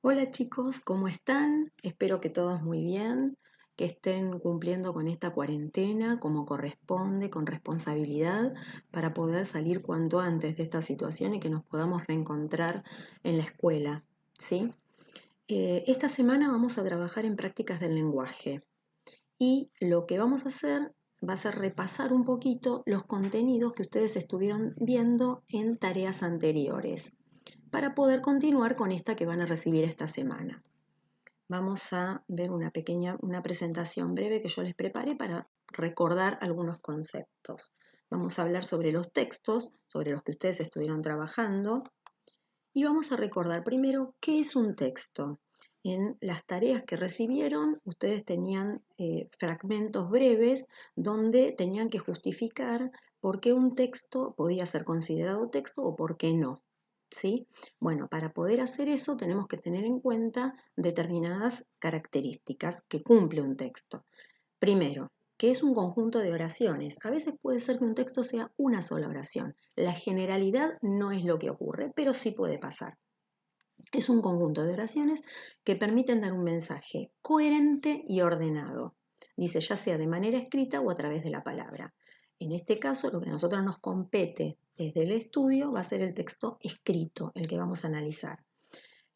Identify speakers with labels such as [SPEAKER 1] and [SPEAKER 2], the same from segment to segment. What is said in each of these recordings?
[SPEAKER 1] Hola chicos, ¿cómo están? Espero que todos muy bien, que estén cumpliendo con esta cuarentena como corresponde, con responsabilidad, para poder salir cuanto antes de esta situación y que nos podamos reencontrar en la escuela, ¿sí? Esta semana vamos a trabajar en prácticas del lenguaje y lo que vamos a hacer va a ser repasar un poquito los contenidos que ustedes estuvieron viendo en tareas anteriores para poder continuar con esta que van a recibir esta semana. Vamos a ver una presentación breve que yo les preparé para recordar algunos conceptos. Vamos a hablar sobre los textos, sobre los que ustedes estuvieron trabajando, y vamos a recordar primero qué es un texto. En las tareas que recibieron, ustedes tenían fragmentos breves donde tenían que justificar por qué un texto podía ser considerado texto o por qué no. ¿Sí? Bueno, para poder hacer eso tenemos que tener en cuenta determinadas características que cumple un texto. Primero, que es un conjunto de oraciones. A veces puede ser que un texto sea una sola oración. La generalidad no es lo que ocurre, pero sí puede pasar. Es un conjunto de oraciones que permiten dar un mensaje coherente y ordenado. Dice, ya sea de manera escrita o a través de la palabra. En este caso, lo que a nosotros nos compete desde el estudio va a ser el texto escrito, el que vamos a analizar.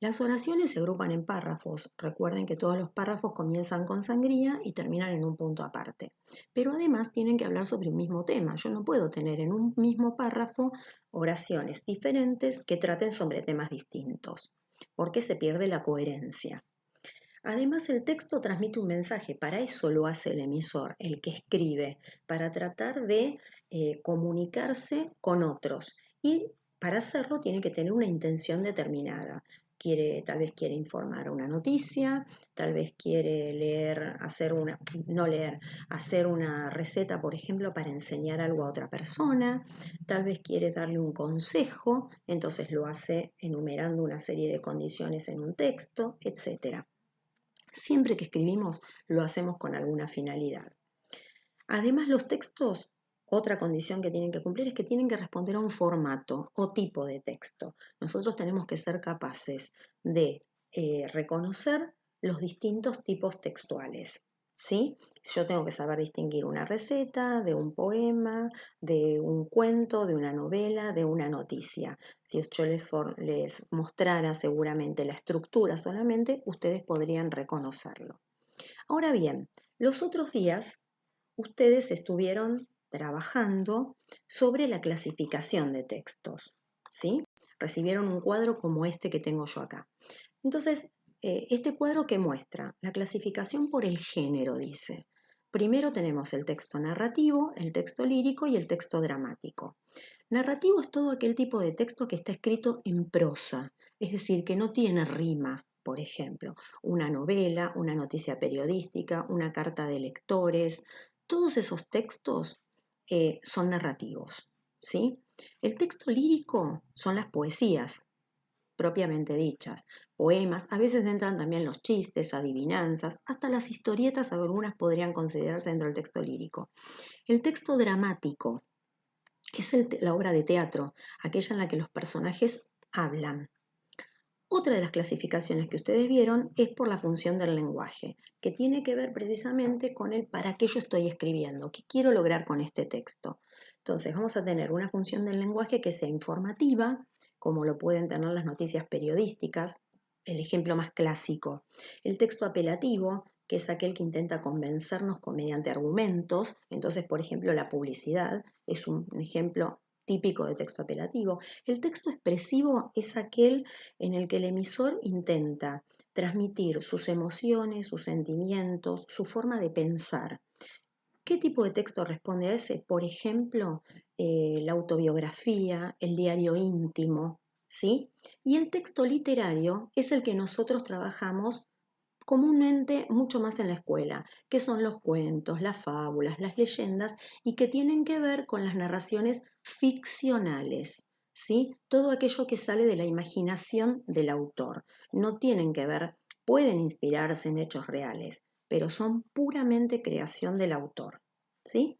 [SPEAKER 1] Las oraciones se agrupan en párrafos. Recuerden que todos los párrafos comienzan con sangría y terminan en un punto aparte. Pero además tienen que hablar sobre un mismo tema. Yo no puedo tener en un mismo párrafo oraciones diferentes que traten sobre temas distintos, porque se pierde la coherencia. Además, el texto transmite un mensaje, para eso lo hace el emisor, el que escribe, para tratar de comunicarse con otros. Y para hacerlo tiene que tener una intención determinada. Tal vez quiere informar una noticia, tal vez quiere hacer una receta, por ejemplo, para enseñar algo a otra persona, tal vez quiere darle un consejo, entonces lo hace enumerando una serie de condiciones en un texto, etc. Siempre que escribimos lo hacemos con alguna finalidad. Además, los textos, otra condición que tienen que cumplir es que tienen que responder a un formato o tipo de texto. Nosotros tenemos que ser capaces de reconocer los distintos tipos textuales. ¿Sí? Yo tengo que saber distinguir una receta de un poema, de un cuento, de una novela, de una noticia. Si yo les mostrara seguramente la estructura solamente, ustedes podrían reconocerlo. Ahora bien, los otros días ustedes estuvieron trabajando sobre la clasificación de textos, ¿sí? Recibieron un cuadro como este que tengo yo acá. Entonces, este cuadro que muestra la clasificación por el género, dice. Primero tenemos el texto narrativo, el texto lírico y el texto dramático. Narrativo es todo aquel tipo de texto que está escrito en prosa, es decir, que no tiene rima, por ejemplo, una novela, una noticia periodística, una carta de lectores, todos esos textos son narrativos, ¿sí? El texto lírico son las poesías, propiamente dichas, poemas, a veces entran también los chistes, adivinanzas, hasta las historietas, algunas podrían considerarse dentro del texto lírico. El texto dramático es la obra de teatro, aquella en la que los personajes hablan. Otra de las clasificaciones que ustedes vieron es por la función del lenguaje, que tiene que ver precisamente con el para qué yo estoy escribiendo, qué quiero lograr con este texto. Entonces vamos a tener una función del lenguaje que sea informativa, como lo pueden tener las noticias periodísticas, el ejemplo más clásico. El texto apelativo, que es aquel que intenta convencernos mediante argumentos. Entonces, por ejemplo, la publicidad es un ejemplo típico de texto apelativo. El texto expresivo es aquel en el que el emisor intenta transmitir sus emociones, sus sentimientos, su forma de pensar. ¿Qué tipo de texto responde a ese? Por ejemplo, la autobiografía, el diario íntimo, ¿sí? Y el texto literario es el que nosotros trabajamos comúnmente mucho más en la escuela, que son los cuentos, las fábulas, las leyendas y que tienen que ver con las narraciones ficcionales, ¿sí? Todo aquello que sale de la imaginación del autor. No tienen que ver, pueden inspirarse en hechos reales, pero son puramente creación del autor, ¿sí?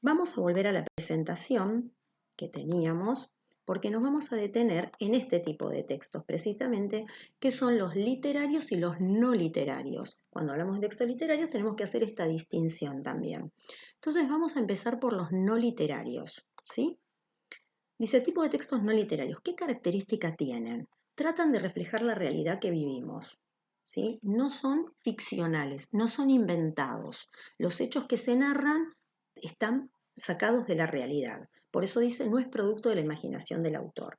[SPEAKER 1] Vamos a volver a la presentación que teníamos porque nos vamos a detener en este tipo de textos, precisamente, que son los literarios y los no literarios. Cuando hablamos de textos literarios tenemos que hacer esta distinción también. Entonces vamos a empezar por los no literarios, ¿sí? Dice, tipo de textos no literarios, ¿qué característica tienen? Tratan de reflejar la realidad que vivimos, ¿sí? No son ficcionales, no son inventados. Los hechos que se narran están sacados de la realidad. Por eso dice, no es producto de la imaginación del autor.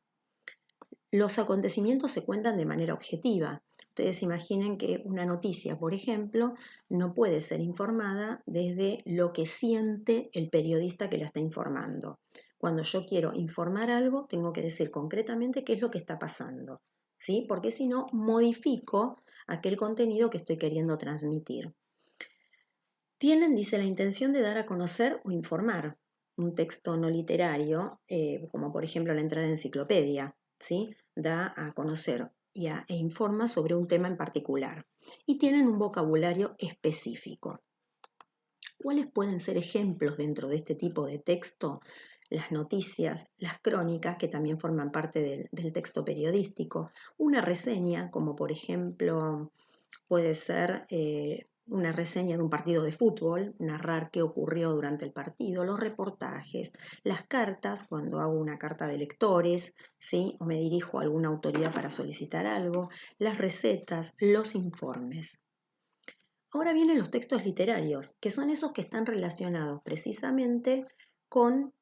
[SPEAKER 1] Los acontecimientos se cuentan de manera objetiva. Ustedes imaginen que una noticia, por ejemplo, no puede ser informada desde lo que siente el periodista que la está informando. Cuando yo quiero informar algo, tengo que decir concretamente qué es lo que está pasando, ¿sí? Porque si no, modifico aquel contenido que estoy queriendo transmitir. Tienen, dice, la intención de dar a conocer o informar un texto no literario, como por ejemplo la entrada de enciclopedia, ¿sí? Da a conocer e informa sobre un tema en particular. Y tienen un vocabulario específico. ¿Cuáles pueden ser ejemplos dentro de este tipo de texto? Las noticias, las crónicas, que también forman parte del texto periodístico, una reseña, como por ejemplo puede ser una reseña de un partido de fútbol, narrar qué ocurrió durante el partido, los reportajes, las cartas, cuando hago una carta de lectores, ¿sí? O me dirijo a alguna autoridad para solicitar algo, las recetas, los informes. Ahora vienen los textos literarios, que son esos que están relacionados precisamente con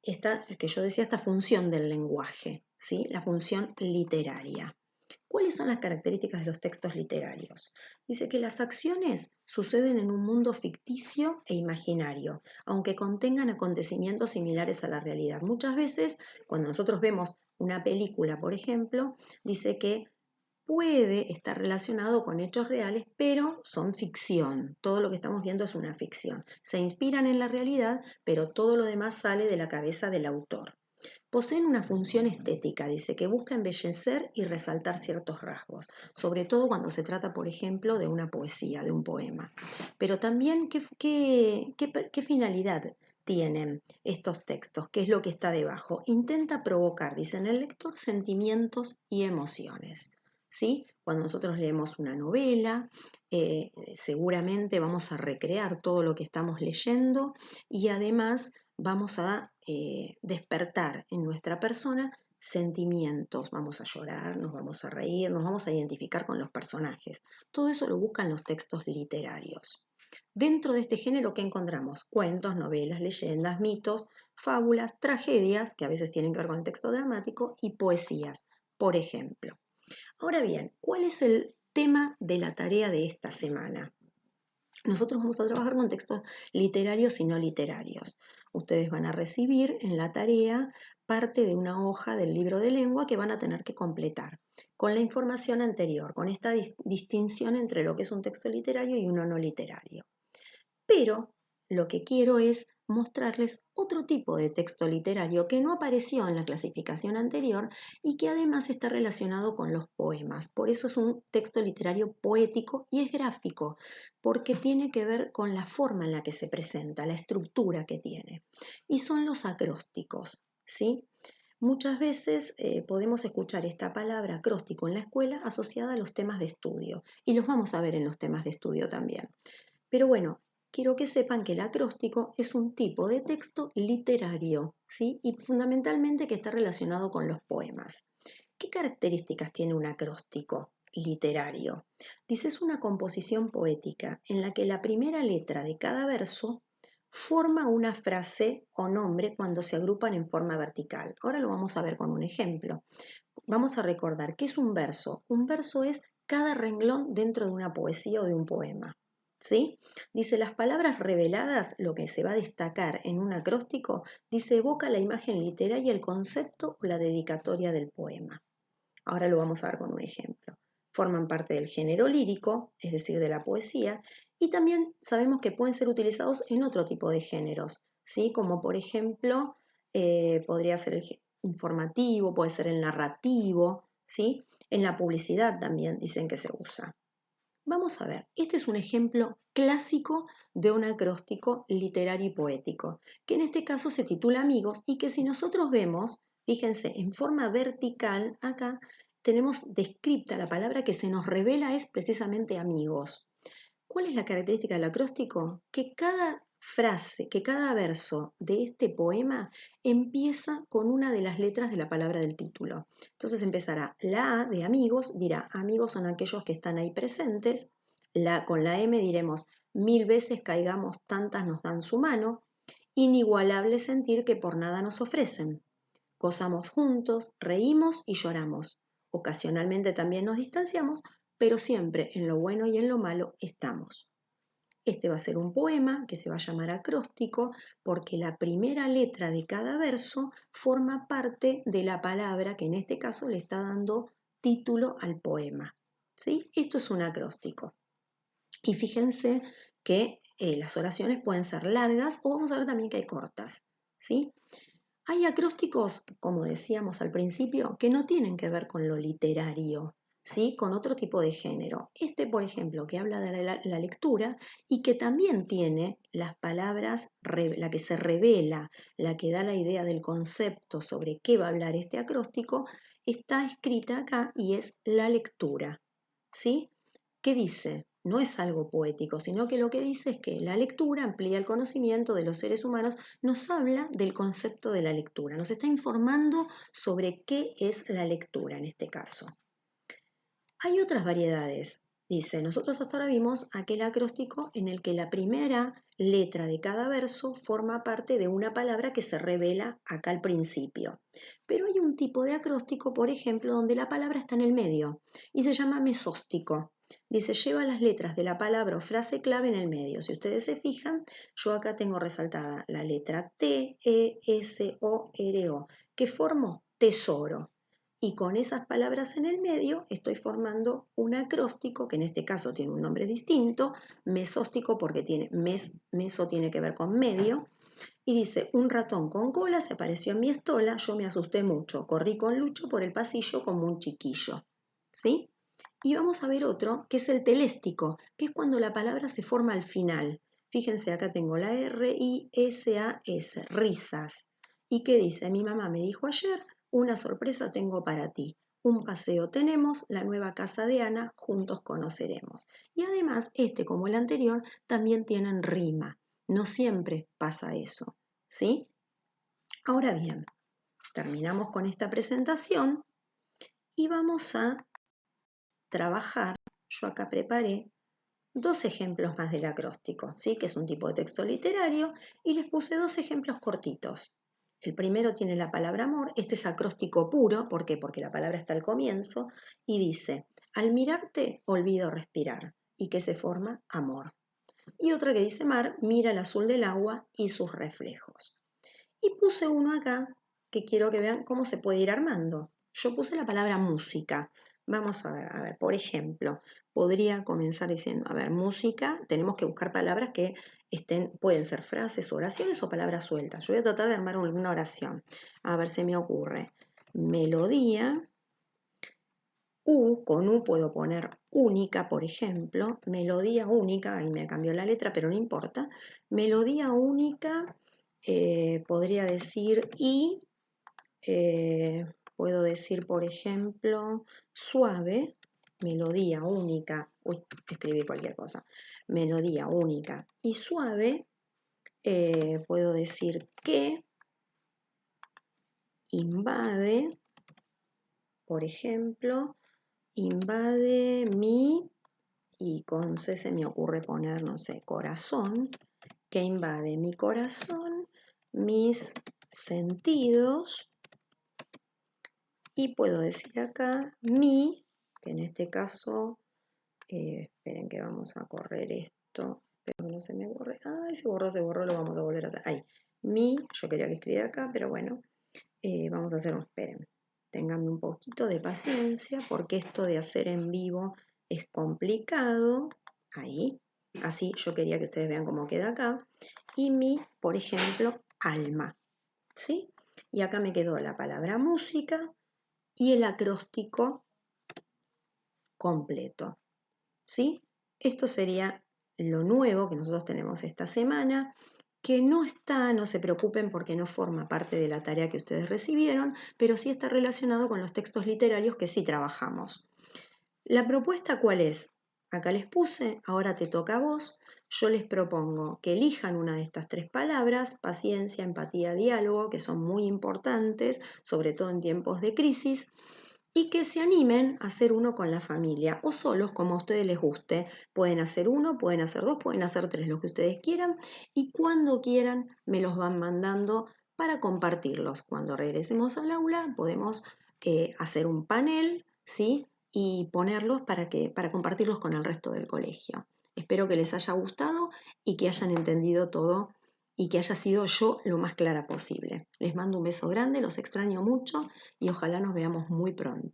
[SPEAKER 1] esta, que yo decía, esta función del lenguaje, ¿sí? La función literaria. ¿Cuáles son las características de los textos literarios? Dice que las acciones suceden en un mundo ficticio e imaginario, aunque contengan acontecimientos similares a la realidad. Muchas veces, cuando nosotros vemos una película, por ejemplo, dice que puede estar relacionado con hechos reales, pero son ficción. Todo lo que estamos viendo es una ficción. Se inspiran en la realidad, pero todo lo demás sale de la cabeza del autor. Poseen una función estética, dice, que busca embellecer y resaltar ciertos rasgos, sobre todo cuando se trata, por ejemplo, de una poesía, de un poema. Pero también, ¿qué finalidad tienen estos textos? ¿Qué es lo que está debajo? Intenta provocar, dice en el lector, sentimientos y emociones. ¿Sí? Cuando nosotros leemos una novela, seguramente vamos a recrear todo lo que estamos leyendo y además vamos a despertar en nuestra persona sentimientos, vamos a llorar, nos vamos a reír, nos vamos a identificar con los personajes. Todo eso lo buscan los textos literarios. Dentro de este género, ¿qué encontramos? Cuentos, novelas, leyendas, mitos, fábulas, tragedias, que a veces tienen que ver con el texto dramático, y poesías, por ejemplo. Ahora bien, ¿cuál es el tema de la tarea de esta semana? Nosotros vamos a trabajar con textos literarios y no literarios. Ustedes van a recibir en la tarea parte de una hoja del libro de lengua que van a tener que completar con la información anterior, con esta distinción entre lo que es un texto literario y uno no literario. Pero lo que quiero es mostrarles otro tipo de texto literario que no apareció en la clasificación anterior y que además está relacionado con los poemas. Por eso es un texto literario poético y es gráfico, porque tiene que ver con la forma en la que se presenta, la estructura que tiene. Y son los acrósticos, ¿sí? Muchas veces podemos escuchar esta palabra acróstico en la escuela asociada a los temas de estudio y los vamos a ver en los temas de estudio también. Pero bueno, quiero que sepan que el acróstico es un tipo de texto literario, ¿sí? Y fundamentalmente que está relacionado con los poemas. ¿Qué características tiene un acróstico literario? Dice, es una composición poética en la que la primera letra de cada verso forma una frase o nombre cuando se agrupan en forma vertical. Ahora lo vamos a ver con un ejemplo. Vamos a recordar, ¿qué es un verso? Un verso es cada renglón dentro de una poesía o de un poema. ¿Sí? Dice, las palabras reveladas, lo que se va a destacar en un acróstico, dice, evoca la imagen literaria, el concepto o la dedicatoria del poema. Ahora lo vamos a ver con un ejemplo. Forman parte del género lírico, es decir, de la poesía, y también sabemos que pueden ser utilizados en otro tipo de géneros, ¿sí? Como por ejemplo, podría ser el informativo, puede ser el narrativo, ¿sí? En la publicidad también dicen que se usa. Vamos a ver, este es un ejemplo clásico de un acróstico literario y poético, que en este caso se titula Amigos y que si nosotros vemos, Fíjense, en forma vertical, acá tenemos descripta la palabra que se nos revela es precisamente amigos. ¿Cuál es la característica del acróstico? Que cada frase, que cada verso de este poema empieza con una de las letras de la palabra del título. Entonces empezará la A de amigos, dirá amigos son aquellos que están ahí presentes. Con la M diremos mil veces caigamos, tantas nos dan su mano. Inigualable sentir que por nada nos ofrecen. Gozamos juntos, reímos y lloramos. Ocasionalmente también nos distanciamos, pero siempre en lo bueno y en lo malo estamos. Este va a ser un poema que se va a llamar acróstico porque la primera letra de cada verso forma parte de la palabra que en este caso le está dando título al poema. ¿Sí? Esto es un acróstico. Y fíjense que las oraciones pueden ser largas o vamos a ver también que hay cortas. ¿Sí? Hay acrósticos, como decíamos al principio, que no tienen que ver con lo literario, ¿sí? Con otro tipo de género. Este, por ejemplo, que habla de la lectura y que también tiene las palabras, la que se revela, la que da la idea del concepto sobre qué va a hablar este acróstico, está escrita acá y es la lectura, ¿sí? ¿Qué dice? No es algo poético, sino que lo que dice es que la lectura amplía el conocimiento de los seres humanos, nos habla del concepto de la lectura, nos está informando sobre qué es la lectura en este caso. Hay otras variedades. Dice, nosotros hasta ahora vimos aquel acróstico en el que la primera letra de cada verso forma parte de una palabra que se revela acá al principio. Pero hay un tipo de acróstico, por ejemplo, donde la palabra está en el medio y se llama mesóstico. Dice, lleva las letras de la palabra o frase clave en el medio. Si ustedes se fijan, yo acá tengo resaltada la letra T, E, S, O, R, O, que formo tesoro. Y con esas palabras en el medio estoy formando un acróstico que en este caso tiene un nombre distinto, mesóstico porque tiene meso tiene que ver con medio, y dice, un ratón con cola se apareció en mi estola, yo me asusté mucho, corrí con Lucho por el pasillo como un chiquillo. ¿Sí? Y vamos a ver otro, que es el teléstico, que es cuando la palabra se forma al final. Fíjense, acá tengo la R-I-S-A-S, risas. ¿Y qué dice? Mi mamá me dijo ayer, una sorpresa tengo para ti. Un paseo tenemos, la nueva casa de Ana, juntos conoceremos. Y además, este como el anterior, también tienen rima. No siempre pasa eso, ¿sí? Ahora bien, terminamos con esta presentación y vamos a trabajar. Yo acá preparé dos ejemplos más del acróstico, ¿sí? Que es un tipo de texto literario, y les puse dos ejemplos cortitos. El primero tiene la palabra amor, este es acróstico puro, ¿por qué? Porque la palabra está al comienzo, y dice, al mirarte olvido respirar, y que se forma amor. Y otra que dice mar, mira el azul del agua y sus reflejos. Y puse uno acá que quiero que vean cómo se puede ir armando. Yo puse la palabra música. Vamos a ver, por ejemplo, podría comenzar diciendo, a ver, música, tenemos que buscar palabras que pueden ser frases, oraciones o palabras sueltas. Yo voy a tratar de armar una oración. A ver, se me ocurre. Melodía. Con U puedo poner única, por ejemplo. Melodía única, ahí me cambió la letra, pero no importa. Melodía única. Podría decir y, puedo decir, por ejemplo, suave, melodía única, escribí cualquier cosa, melodía única y suave, puedo decir que invade, por ejemplo, invade mi, y con C se me ocurre poner, no sé, corazón, que invade mi corazón, mis sentidos, y puedo decir acá mi, que en este caso, esperen que vamos a correr esto, pero no se me borre, ay, se borró, lo vamos a volver a hacer, ahí, mi, yo quería que escribiera acá, pero bueno, vamos a hacer esperen, ténganme un poquito de paciencia, porque esto de hacer en vivo es complicado, ahí, así yo quería que ustedes vean cómo queda acá, y mi, por ejemplo, alma, ¿sí? Y acá me quedó la palabra música, y el acróstico completo, ¿sí? Esto sería lo nuevo que nosotros tenemos esta semana. que no está, no se preocupen porque no forma parte de la tarea que ustedes recibieron, pero sí está relacionado con los textos literarios que sí trabajamos. ¿La propuesta cuál es? Acá les puse, ahora te toca a vos. Yo les propongo que elijan una de estas 3 palabras, paciencia, empatía, diálogo, que son muy importantes, sobre todo en tiempos de crisis, y que se animen a hacer uno con la familia o solos, como a ustedes les guste. Pueden hacer uno, pueden hacer 2, pueden hacer 3, lo que ustedes quieran, y cuando quieran me los van mandando para compartirlos. Cuando regresemos al aula podemos hacer un panel, ¿sí? Y ponerlos para compartirlos con el resto del colegio. Espero que les haya gustado y que hayan entendido todo y que haya sido yo lo más clara posible. Les mando un beso grande, los extraño mucho y ojalá nos veamos muy pronto.